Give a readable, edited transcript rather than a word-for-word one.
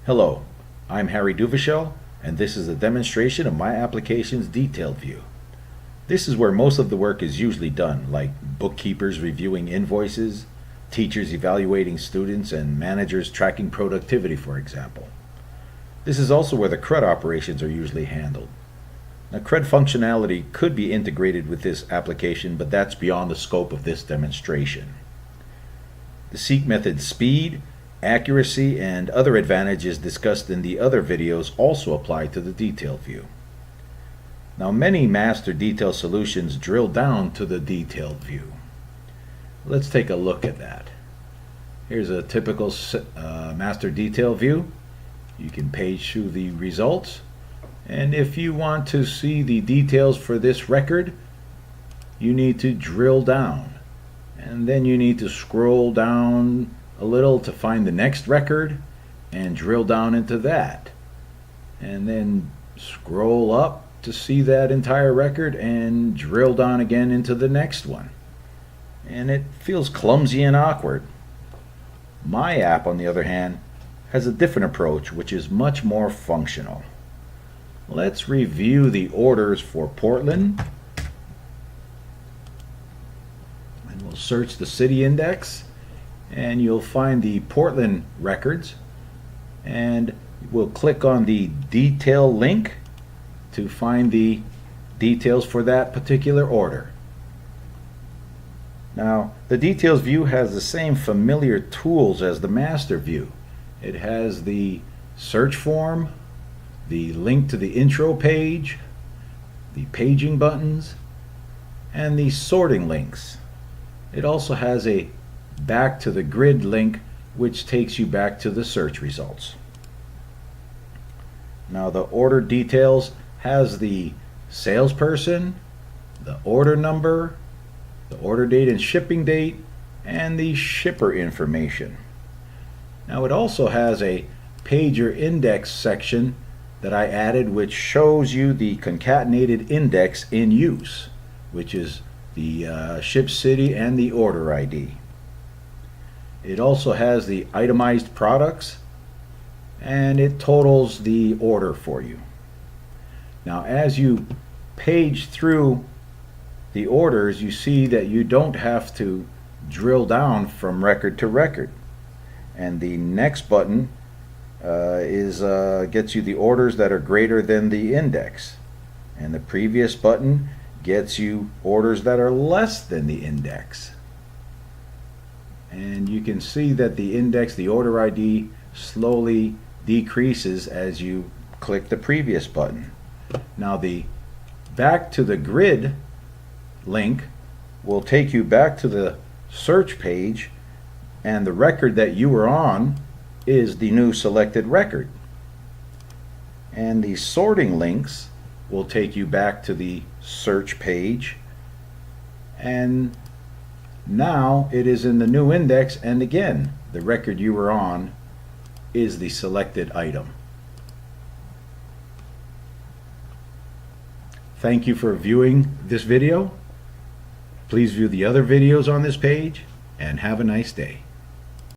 Hello, I'm Harry Duvachel, and this is a demonstration of my application's detailed view. This is where most of the work is usually done, like bookkeepers reviewing invoices, teachers evaluating students, and managers tracking productivity, for example. This is also where the CRUD operations are usually handled. Now, CRUD functionality could be integrated with this application, but that's beyond the scope of this demonstration. The seek method's speed, accuracy, and other advantages discussed in the other videos also apply to the detail view. Now, many master detail solutions drill down to the detailed view. Let's take a look at that. Here's a typical master detail view. You can page through the results, and if you want to see the details for this record, you need to drill down, and then you need to scroll down a little to find the next record and drill down into that, and then scroll up to see that entire record and drill down again into the next one, and it feels clumsy and awkward. My app, on the other hand, has a different approach, which is much more functional. Let's review the orders for Portland, and we'll search the city index, and you'll find the Portland records, and we'll click on the detail link to find the details for that particular order. Now, the details view has the same familiar tools as the master view. It has the search form, the link to the intro page, the paging buttons, and the sorting links. It also has a back to the grid link, which takes you back to the search results. Now, the order details has the salesperson, the order number, the order date and shipping date, and the shipper information. Now, it also has a pager index section that I added, which shows you the concatenated index in use, which is the ship city and the order ID. It also has the itemized products, and it totals the order for you. Now, as you page through the orders, you see that you don't have to drill down from record to record. And the next button gets you the orders that are greater than the index. And the previous button gets you orders that are less than the index. And you can see that the index, the order ID, slowly decreases as you click the previous button. Now, the back to the grid link will take you back to the search page, and the record that you were on is the new selected record. And the sorting links will take you back to the search page, and now it is in the new index, and again the record you were on is the selected item. Thank you for viewing this video. Please view the other videos on this page, and have a nice day.